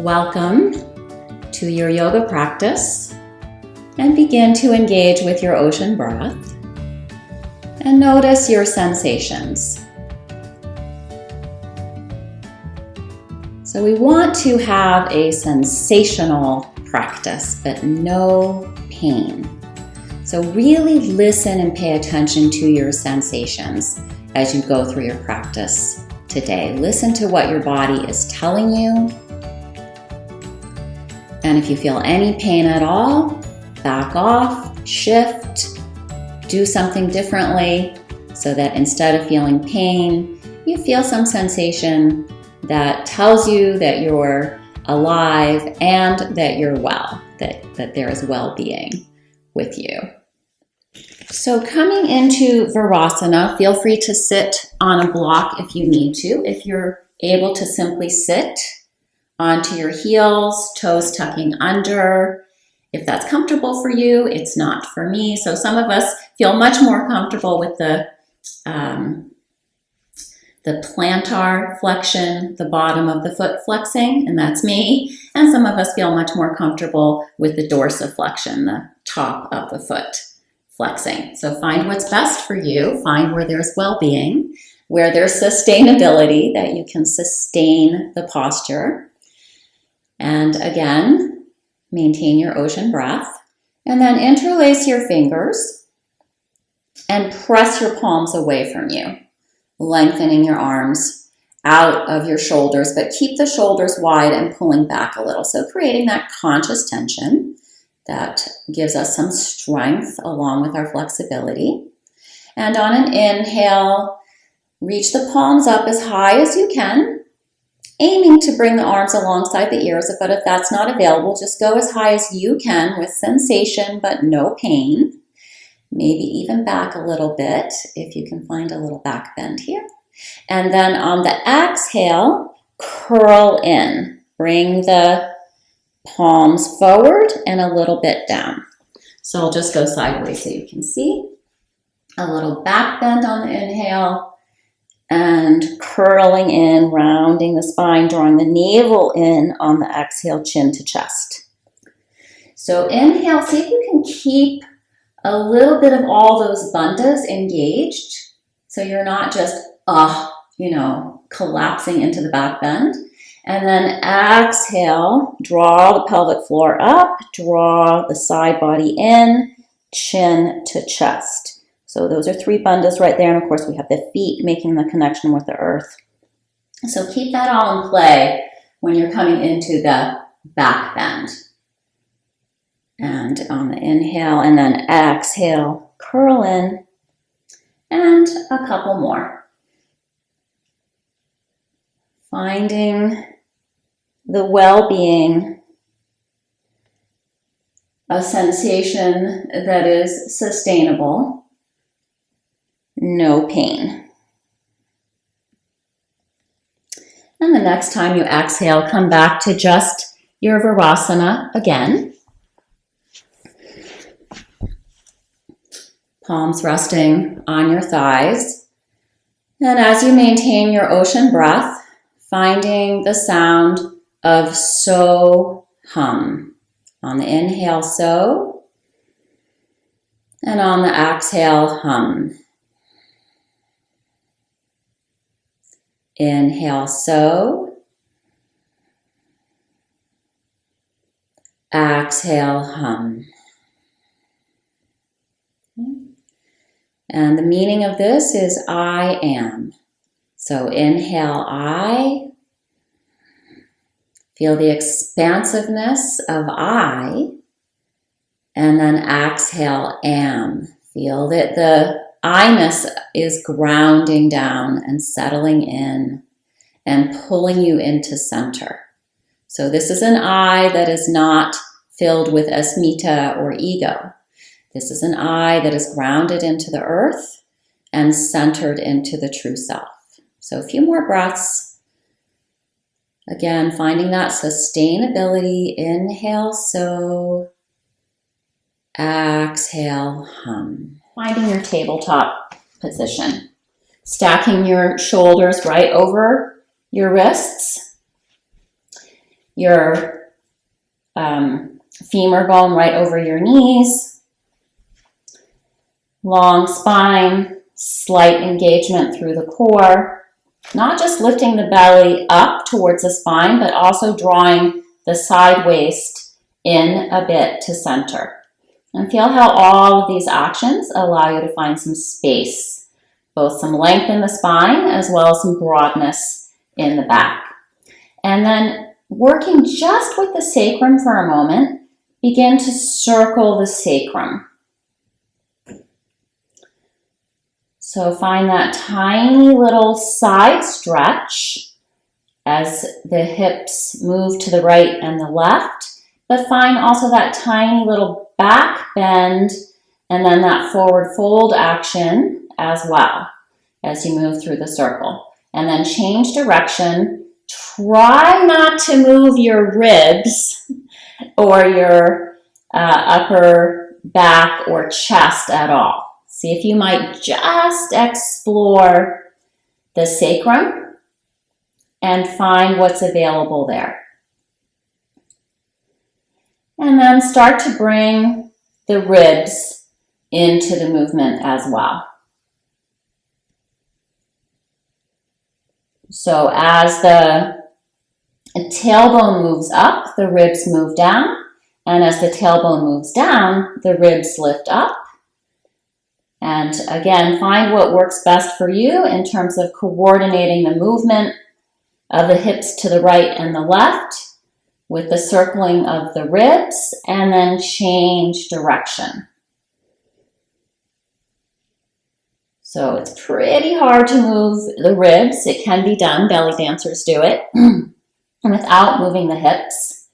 Welcome to your yoga practice, and begin to engage with your ocean breath and notice your sensations. So we want to have a sensational practice, but no pain. So really listen and pay attention to your sensations as you go through your practice today. Listen to what your body is telling you. And if you feel any pain at all, back off, shift, do something differently so that instead of feeling pain, you feel some sensation that tells you that you're alive and that you're well, that there is well-being with you. So coming into Virasana, feel free to sit on a block if you need to. If you're able to simply sit onto your heels, toes tucking under. If that's comfortable for you, it's not for me. So some of us feel much more comfortable with the plantar flexion, the bottom of the foot flexing, and that's me. And some of us feel much more comfortable with the dorsiflexion, the top of the foot flexing. So find what's best for you. Find where there's well-being, where there's sustainability, that you can sustain the posture. And again, maintain your ocean breath. And then interlace your fingers and press your palms away from you, lengthening your arms out of your shoulders, but keep the shoulders wide and pulling back a little. So creating that conscious tension that gives us some strength along with our flexibility. And on an inhale, reach the palms up as high as you can, aiming to bring the arms alongside the ears, but if that's not available, just go as high as you can with sensation but no pain. Maybe even back a little bit if you can find a little back bend here. And then on the exhale, curl in. Bring the palms forward and a little bit down. So I'll just go sideways so you can see. A little back bend on the inhale and curling in, rounding the spine, drawing the navel in on the exhale, chin to chest. So inhale, see if you can keep a little bit of all those bandhas engaged. So you're not just, collapsing into the back bend. And then exhale, draw the pelvic floor up, draw the side body in, chin to chest. So those are 3 bandhas right there. And of course we have the feet making the connection with the earth. So keep that all in play when you're coming into the back bend. And on the inhale and then exhale, curl in, and a couple more. Finding the well-being, a sensation that is sustainable, no pain. And the next time you exhale, come back to just your Virasana again. Palms resting on your thighs. And as you maintain your ocean breath, finding the sound of so hum. On the inhale, so. And on the exhale, hum. Inhale, so. Exhale, hum. And the meaning of this is I am. So inhale, I. Feel the expansiveness of I. And then exhale, am. Feel that the I-ness is grounding down and settling in and pulling you into center. So this is an I that is not filled with asmita or ego. This is an I that is grounded into the earth and centered into the true self. So a few more breaths. Again, finding that sustainability. Inhale, so. Exhale, hum. Finding your tabletop position. Stacking your shoulders right over your wrists. your femur bone right over your knees. Long spine, slight engagement through the core. Not just lifting the belly up towards the spine, but also drawing the side waist in a bit to center. And feel how all of these actions allow you to find some space, both some length in the spine as well as some broadness in the back. And then working just with the sacrum for a moment, begin to circle the sacrum. So find that tiny little side stretch as the hips move to the right and the left, but find also that tiny little back bend and then that forward fold action as well as you move through the circle. And then change direction. Try not to move your ribs or your upper back or chest at all. See if you might just explore the sacrum and find what's available there. And then start to bring the ribs into the movement as well. So as the tailbone moves up, the ribs move down. And as the tailbone moves down, the ribs lift up. And again, find what works best for you in terms of coordinating the movement of the hips to the right and the left with the circling of the ribs, and then change direction. So it's pretty hard to move the ribs. It can be done, belly dancers do it, without moving the hips.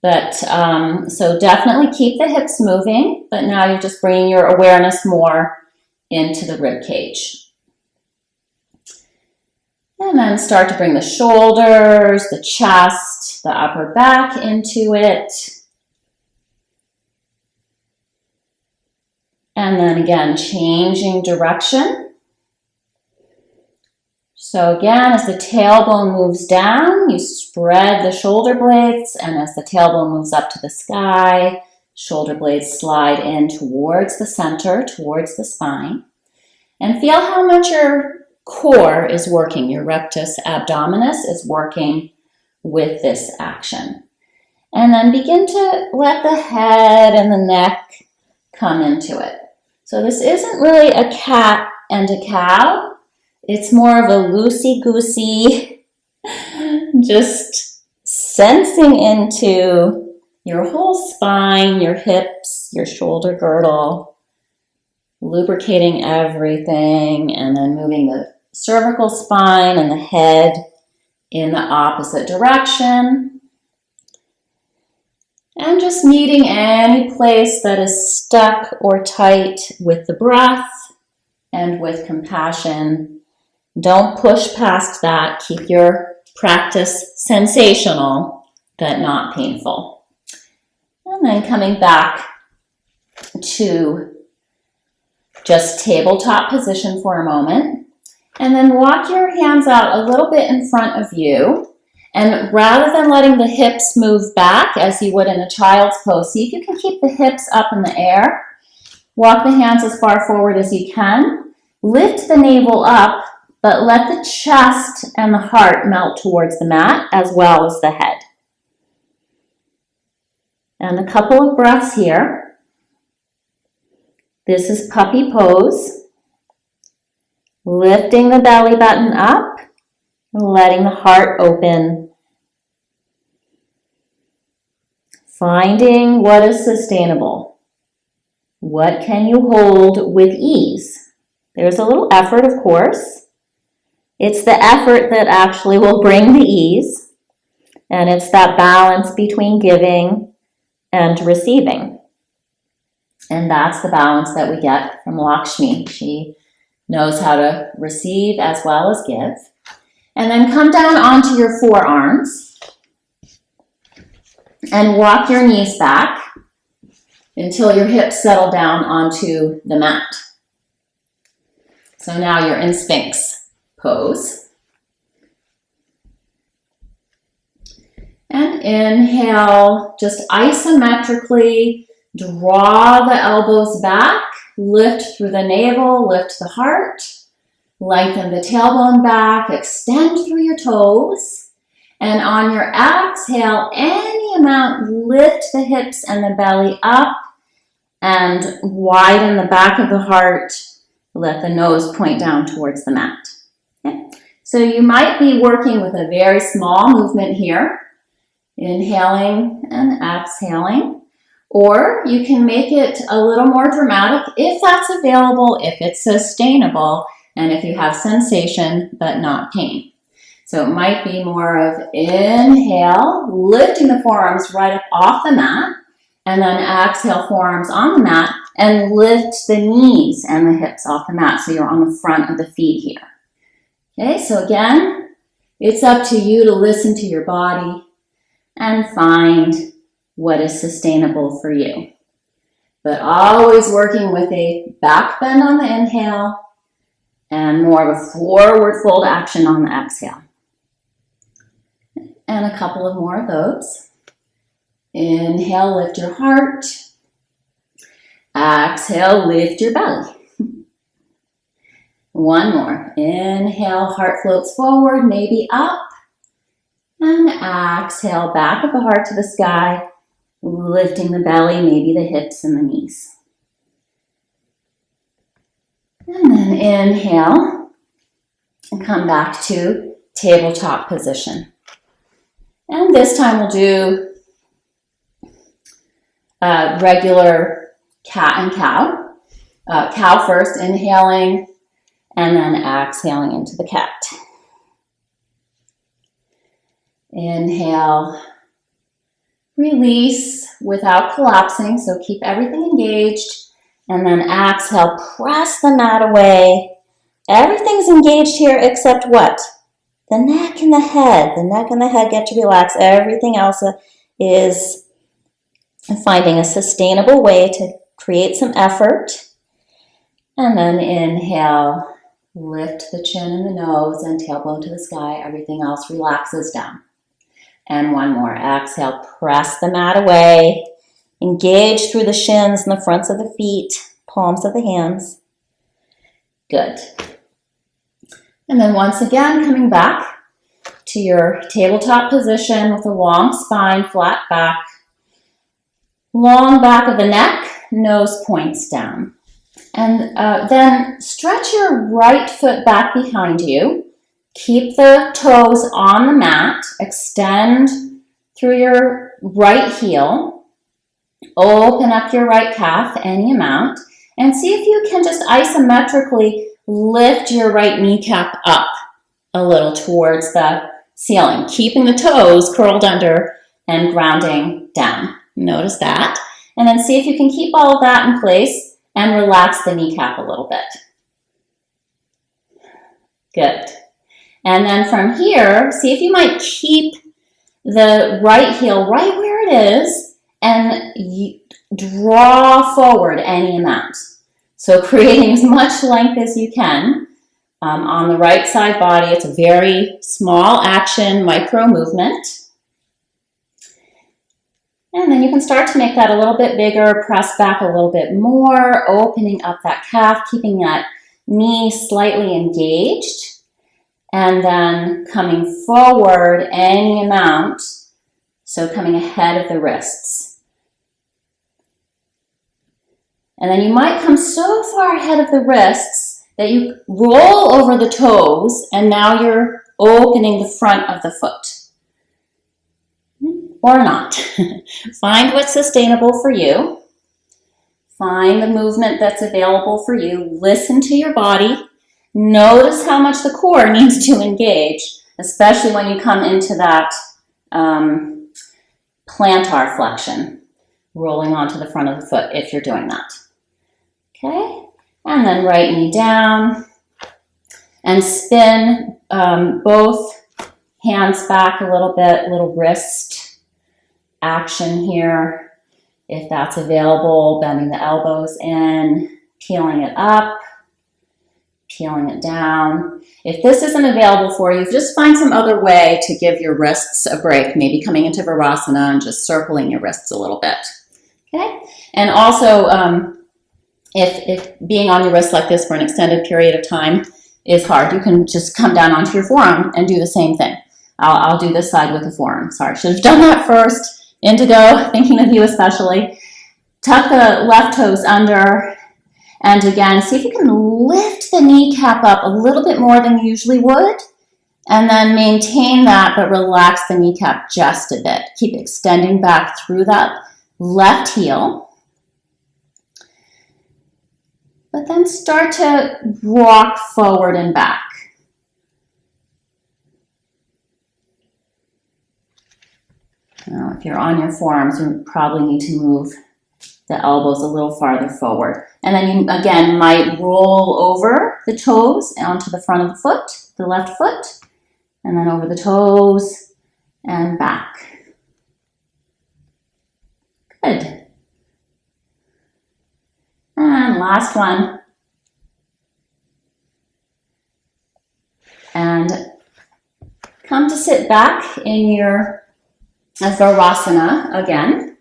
But so definitely keep the hips moving, but now you're just bringing your awareness more into the rib cage. And then start to bring the shoulders, the chest, the upper back into it. And then again, changing direction. So again, as the tailbone moves down, you spread the shoulder blades, and as the tailbone moves up to the sky, shoulder blades slide in towards the center, towards the spine. And feel how much your core is working. Your rectus abdominis is working with this action. And then begin to let the head and the neck come into it. So this isn't really a cat and a cow. It's more of a loosey-goosey, just sensing into your whole spine, your hips, your shoulder girdle, lubricating everything, and then moving the cervical spine and the head in the opposite direction. And just meeting any place that is stuck or tight with the breath and with compassion. Don't push past that. Keep your practice sensational, but not painful. And then coming back to just tabletop position for a moment. And then walk your hands out a little bit in front of you. And rather than letting the hips move back as you would in a child's pose, see if you can keep the hips up in the air. Walk the hands as far forward as you can. Lift the navel up, but let the chest and the heart melt towards the mat as well as the head. And a couple of breaths here. This is puppy pose. Lifting the belly button up, letting the heart open. Finding what is sustainable. What can you hold with ease? There's a little effort, of course. It's the effort that actually will bring the ease. And it's that balance between giving and receiving. And that's the balance that we get from Lakshmi. She knows how to receive as well as give. And then come down onto your forearms and walk your knees back until your hips settle down onto the mat. So now you're in Sphinx pose. And inhale, just isometrically draw the elbows back, lift through the navel, lift the heart, lengthen the tailbone back, extend through your toes. And on your exhale, any amount, lift the hips and the belly up and widen the back of the heart. Let the nose point down towards the mat. Okay? So you might be working with a very small movement here, inhaling and exhaling, or you can make it a little more dramatic if that's available, if it's sustainable, and if you have sensation but not pain. So it might be more of inhale, lifting the forearms right up off the mat, and then exhale, forearms on the mat, and lift the knees and the hips off the mat so you're on the front of the feet here. Okay, so again, it's up to you to listen to your body and find what is sustainable for you. But always working with a back bend on the inhale and more of a forward fold action on the exhale. And a couple of more of those. Inhale, lift your heart. Exhale, lift your belly. One more. Inhale, heart floats forward, maybe up. And exhale, back of the heart to the sky, lifting the belly, maybe the hips and the knees. And then inhale, and come back to tabletop position. And this time we'll do regular cat and cow. Cow first, inhaling, and then exhaling into the cat. Inhale, release without collapsing, so keep everything engaged. And then exhale, press the mat away. Everything's engaged here except what? The neck and the head. The neck and the head get to relax. Everything else is finding a sustainable way to create some effort. And then inhale, lift the chin and the nose and tailbone to the sky. Everything else relaxes down. And one more. Exhale, press the mat away. Engage through the shins and the fronts of the feet, palms of the hands. Good. And then once again, coming back to your tabletop position with a long spine, flat back, long back of the neck, nose points down. And then stretch your right foot back behind you. Keep the toes on the mat. Extend through your right heel. Open up your right calf any amount. And see if you can just isometrically lift your right kneecap up a little towards the ceiling, keeping the toes curled under and grounding down. Notice that. And then see if you can keep all of that in place and relax the kneecap a little bit. Good. And then from here, see if you might keep the right heel right where it is and draw forward any amount. So creating as much length as you can on the right side body. It's a very small action, micro movement. And then you can start to make that a little bit bigger, press back a little bit more, opening up that calf, keeping that knee slightly engaged. And then coming forward any amount, so coming ahead of the wrists. And then you might come so far ahead of the wrists that you roll over the toes, and now you're opening the front of the foot. Or not. Find what's sustainable for you. Find the movement that's available for you. Listen to your body. Notice how much the core needs to engage, especially when you come into that plantar flexion, rolling onto the front of the foot if you're doing that. Okay, and then right knee down and spin both hands back a little bit, little wrist action here. If that's available, bending the elbows in, peeling it up, healing it down. If this isn't available for you, just find some other way to give your wrists a break, maybe coming into Virasana and just circling your wrists a little bit. Okay? And also, if being on your wrist like this for an extended period of time is hard, you can just come down onto your forearm and do the same thing. I'll do this side with the forearm. Sorry, should have done that first. Indigo, thinking of you especially. Tuck the left toes under, and again, see if you can lift the kneecap up a little bit more than you usually would, and then maintain that, but relax the kneecap just a bit. Keep extending back through that left heel. But then start to rock forward and back. Now, if you're on your forearms, you probably need to move the elbows a little farther forward. And then you, again, might roll over the toes onto the front of the foot, the left foot, and then over the toes and back. Good. And last one. And come to sit back in your Virasana again.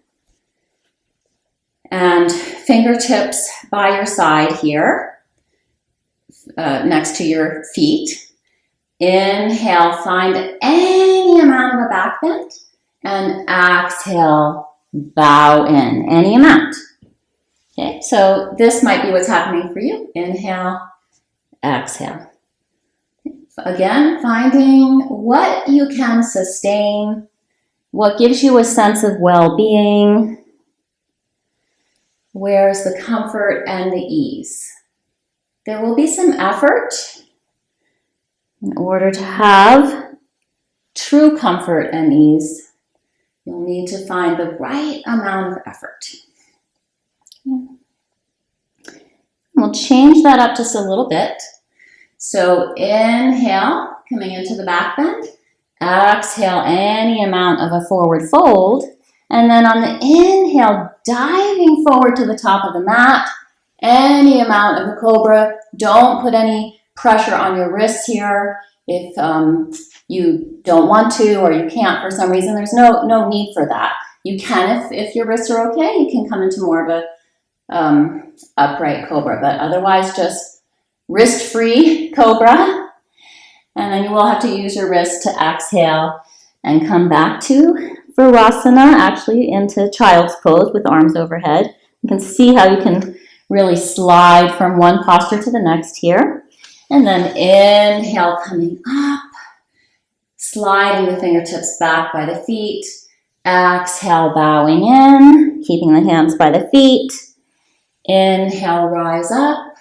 And fingertips by your side here, next to your feet. Inhale, find any amount of a back bend. And exhale, bow in, any amount. Okay, so this might be what's happening for you. Inhale, exhale. Again, finding what you can sustain, what gives you a sense of well-being. Where's the comfort and the ease? There will be some effort in order to have true comfort and ease. You'll need to find the right amount of effort. We'll change that up just a little bit. So inhale, coming into the back bend. Exhale, any amount of a forward fold. And then on the inhale, diving forward to the top of the mat, any amount of a cobra. Don't put any pressure on your wrists here. If you don't want to or you can't for some reason, there's no need for that. You can, if your wrists are okay, you can come into more of a upright cobra, but otherwise just wrist-free cobra. And then you will have to use your wrist to exhale and come back to Virasana, actually into child's pose with arms overhead. You can see how you can really slide from one posture to the next here. And then inhale, coming up, sliding the fingertips back by the feet. Exhale, bowing in, keeping the hands by the feet. Inhale, rise up.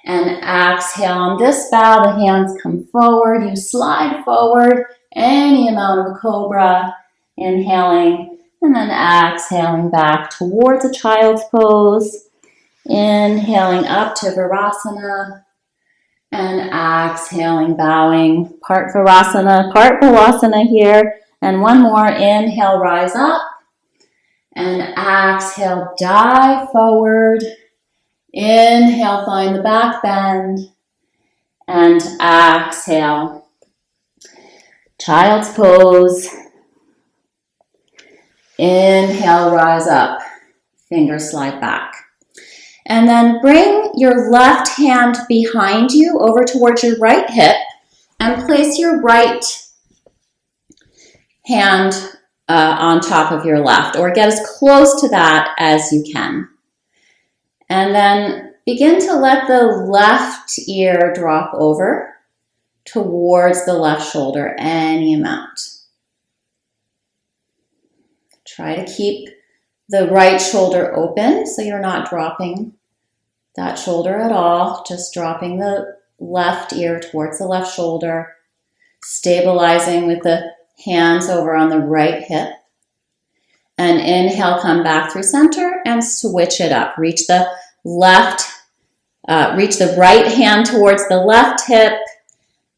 And exhale, on this bow, the hands come forward. You slide forward, any amount of a cobra. Inhaling, and then exhaling back towards a child's pose. Inhaling up to Virasana. And exhaling, bowing. Part Virasana, part Balasana here. And one more. Inhale, rise up. And exhale, dive forward. Inhale, find the back bend. And exhale. Child's pose. Inhale, rise up. Fingers slide back. And then bring your left hand behind you over towards your right hip and place your right hand on top of your left, or get as close to that as you can. And then begin to let the left ear drop over towards the left shoulder, any amount. Try to keep the right shoulder open so you're not dropping that shoulder at all, just dropping the left ear towards the left shoulder, stabilizing with the hands over on the right hip. And inhale, come back through center and switch it up. Reach the right hand towards the left hip,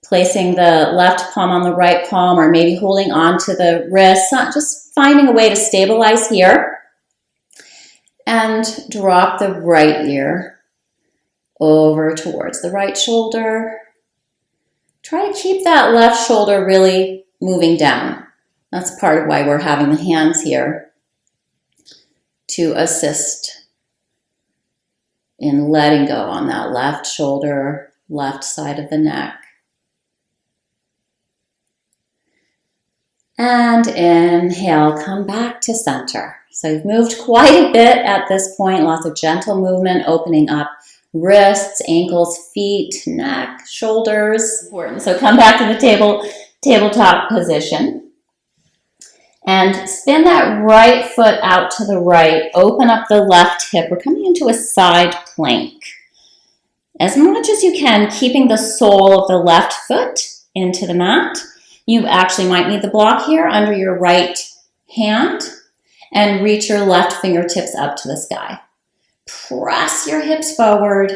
placing the left palm on the right palm, or maybe holding on to the wrist, just finding a way to stabilize here. And drop the right ear over towards the right shoulder. Try to keep that left shoulder really moving down. That's part of why we're having the hands here, to assist in letting go on that left shoulder, left side of the neck. And inhale, come back to center. So you've moved quite a bit at this point, lots of gentle movement, opening up wrists, ankles, feet, neck, shoulders. Important. So come back to the tabletop position. And spin that right foot out to the right. Open up the left hip. We're coming into a side plank. As much as you can, keeping the sole of the left foot into the mat. You actually might need the block here under your right hand and reach your left fingertips up to the sky. Press your hips forward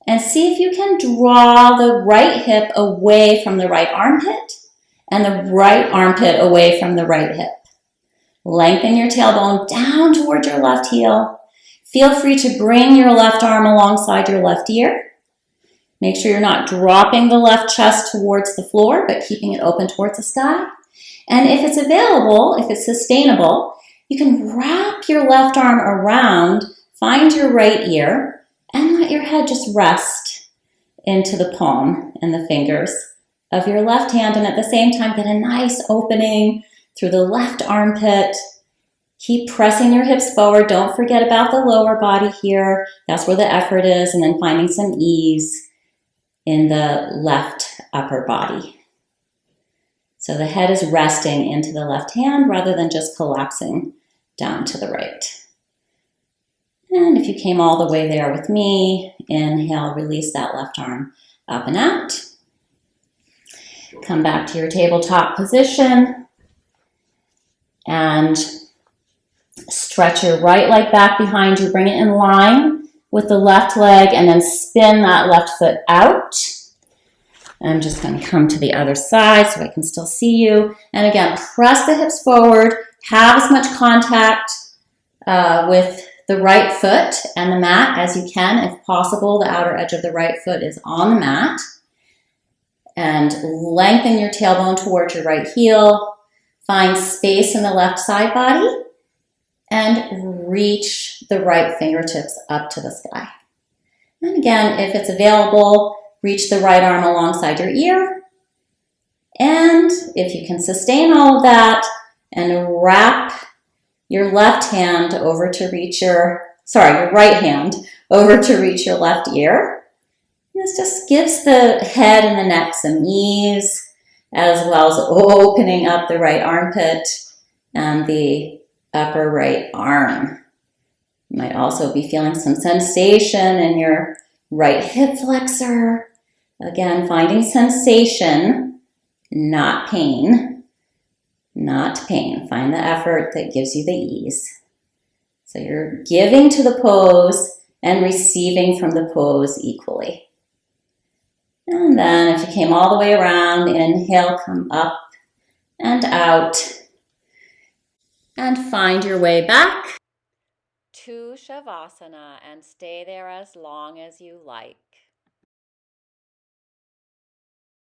and see if you can draw the right hip away from the right armpit and the right armpit away from the right hip. Lengthen your tailbone down towards your left heel. Feel free to bring your left arm alongside your left ear. Make sure you're not dropping the left chest towards the floor, but keeping it open towards the sky. And if it's available, if it's sustainable, you can wrap your left arm around, find your right ear, and let your head just rest into the palm and the fingers of your left hand. And at the same time, get a nice opening through the left armpit. Keep pressing your hips forward. Don't forget about the lower body here. That's where the effort is. And then finding some ease in the left upper body. So the head is resting into the left hand rather than just collapsing down to the right. And if you came all the way there with me, inhale, release that left arm up and out. Come back to your tabletop position and stretch your right leg back behind you. Bring it in line with the left leg and then spin that left foot out. I'm just going to come to the other side so I can still see you. And again, press the hips forward. Have as much contact with the right foot and the mat as you can. If possible, the outer edge of the right foot is on the mat. And lengthen your tailbone towards your right heel. Find space in the left side body. And reach the right fingertips up to the sky. And again, if it's available, reach the right arm alongside your ear. And if you can sustain all of that, and wrap your left hand over to reach your right hand over to reach your left ear. This just gives the head and the neck some ease, as well as opening up the right armpit and the upper right arm. You might also be feeling some sensation in your right hip flexor. Again, finding sensation, not pain. Not pain. Find the effort that gives you the ease. So you're giving to the pose and receiving from the pose equally. And then if you came all the way around, inhale, come up and out. And find your way back to Shavasana and stay there as long as you like.